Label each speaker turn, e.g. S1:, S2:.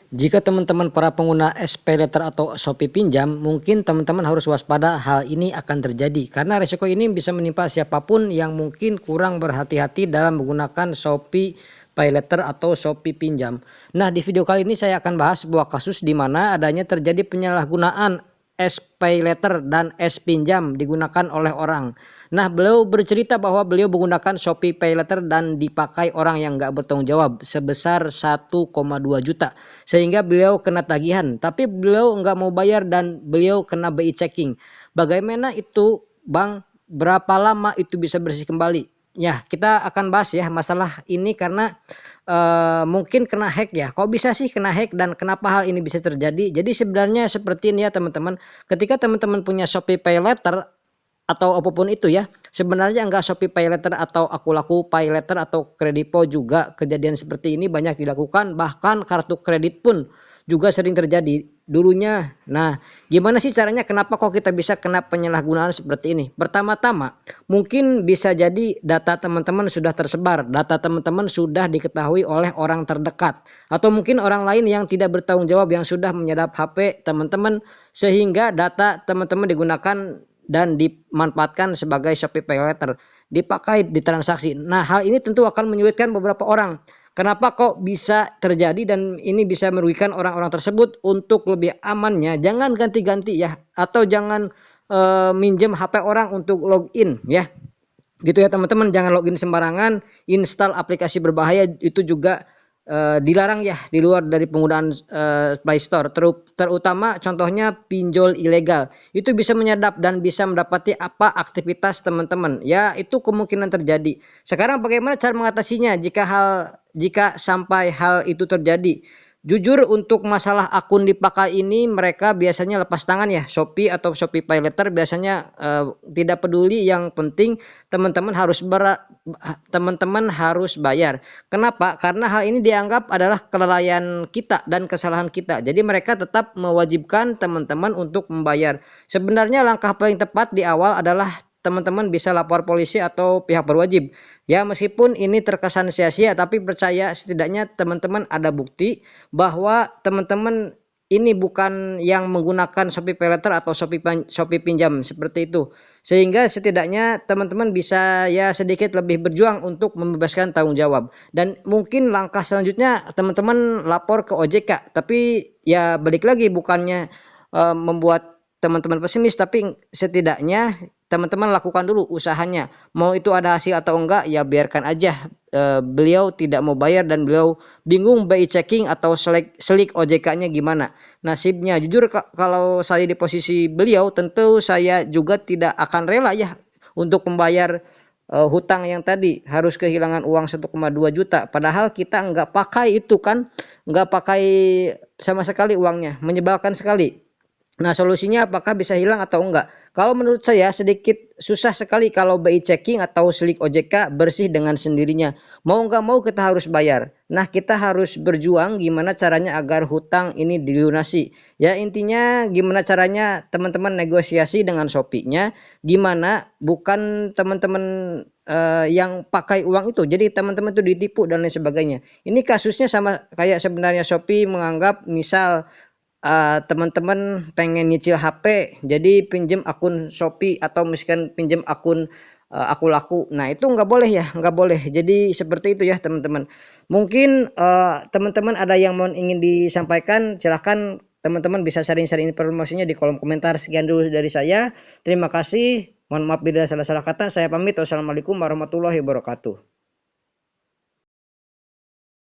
S1: Jika teman-teman para pengguna SPayLater atau Shopee Pinjam, mungkin teman-teman harus waspada hal ini akan terjadi. Karena risiko ini bisa menimpa siapapun yang mungkin kurang berhati-hati dalam menggunakan Shopee PayLater atau Shopee Pinjam. Nah, di video kali ini saya akan bahas sebuah kasus di mana adanya terjadi penyalahgunaan SPayLater dan Pinjam digunakan oleh orang. Nah, beliau bercerita bahwa beliau menggunakan Shopee PayLater dan dipakai orang yang nggak bertanggung jawab sebesar 1,2 juta. Sehingga beliau kena tagihan, tapi beliau nggak mau bayar dan beliau kena BI checking. Bagaimana itu, Bang? Berapa lama itu bisa bersih kembali? Ya, kita akan bahas ya masalah ini karena mungkin kena hack ya. Kok bisa sih kena hack dan kenapa hal ini bisa terjadi? Jadi sebenarnya seperti ini ya teman-teman. Ketika teman-teman punya Shopee PayLater atau apapun itu ya, sebenarnya enggak Shopee PayLater atau Aku Laku PayLater atau Kredipo juga kejadian seperti ini banyak dilakukan, bahkan kartu kredit pun juga sering terjadi dulunya. Nah, gimana sih caranya, kenapa kok kita bisa kena penyalahgunaan seperti ini? Pertama-tama, mungkin bisa jadi data teman-teman sudah tersebar, data teman-teman sudah diketahui oleh orang terdekat, atau mungkin orang lain yang tidak bertanggung jawab yang sudah menyadap HP teman-teman sehingga data teman-teman digunakan dan dimanfaatkan sebagai Shopee PayLater, dipakai di transaksi. Nah, hal ini tentu akan menyulitkan beberapa orang. Kenapa kok bisa terjadi dan ini bisa merugikan orang-orang tersebut? Untuk lebih amannya jangan ganti-ganti ya, atau jangan minjem HP orang untuk login ya. Gitu ya teman-teman, jangan login sembarangan, install aplikasi berbahaya itu juga dilarang ya di luar dari penggunaan Play Store, terutama contohnya pinjol ilegal. Itu bisa menyadap dan bisa mendapati apa aktivitas teman-teman. Ya, itu kemungkinan terjadi. Sekarang bagaimana cara mengatasinya jika sampai hal itu terjadi? Jujur untuk masalah akun dipakai ini mereka biasanya lepas tangan ya. Shopee atau Shopee PayLater biasanya tidak peduli, yang penting teman-teman harus bayar. Kenapa? Karena hal ini dianggap adalah kelalaian kita dan kesalahan kita. Jadi mereka tetap mewajibkan teman-teman untuk membayar. Sebenarnya langkah paling tepat di awal adalah teman-teman bisa lapor polisi atau pihak berwajib. Ya, meskipun ini terkesan sia-sia, tapi percaya setidaknya teman-teman ada bukti bahwa teman-teman ini bukan yang menggunakan Shopee PayLater atau Shopee Pinjam seperti itu. Sehingga setidaknya teman-teman bisa ya sedikit lebih berjuang untuk membebaskan tanggung jawab. Dan mungkin langkah selanjutnya teman-teman lapor ke OJK. Tapi ya balik lagi, bukannya membuat teman-teman pesimis, tapi setidaknya teman-teman lakukan dulu usahanya. Mau itu ada hasil atau enggak ya biarkan aja. Beliau tidak mau bayar dan beliau bingung BI checking atau selik OJK-nya gimana nasibnya. Jujur kalau saya di posisi beliau, tentu saya juga tidak akan rela ya untuk membayar hutang yang tadi harus kehilangan uang 1,2 juta. Padahal kita nggak pakai itu kan, nggak pakai sama sekali uangnya, menyebalkan sekali. Nah, solusinya apakah bisa hilang atau enggak? Kalau menurut saya sedikit susah sekali kalau BI checking atau selik OJK bersih dengan sendirinya. Mau nggak mau kita harus bayar. Nah, kita harus berjuang gimana caranya agar hutang ini dilunasi. Ya, intinya gimana caranya teman-teman negosiasi dengan Shopee-nya. Gimana bukan teman-teman yang pakai uang itu. Jadi teman-teman itu ditipu dan lain sebagainya. Ini kasusnya sama kayak sebenarnya Shopee menganggap misal teman-teman pengen nyicil HP, jadi pinjem akun Shopee atau misalkan pinjem akun Aku Laku. Nah, itu nggak boleh ya, nggak boleh. Jadi seperti itu ya teman-teman. Mungkin teman-teman ada yang mau ingin disampaikan, silahkan teman-teman bisa sharing-sharing informasinya di kolom komentar. Sekian dulu dari saya. Terima kasih. Mohon maaf bila salah-salah kata. Saya pamit. Wassalamualaikum warahmatullahi wabarakatuh.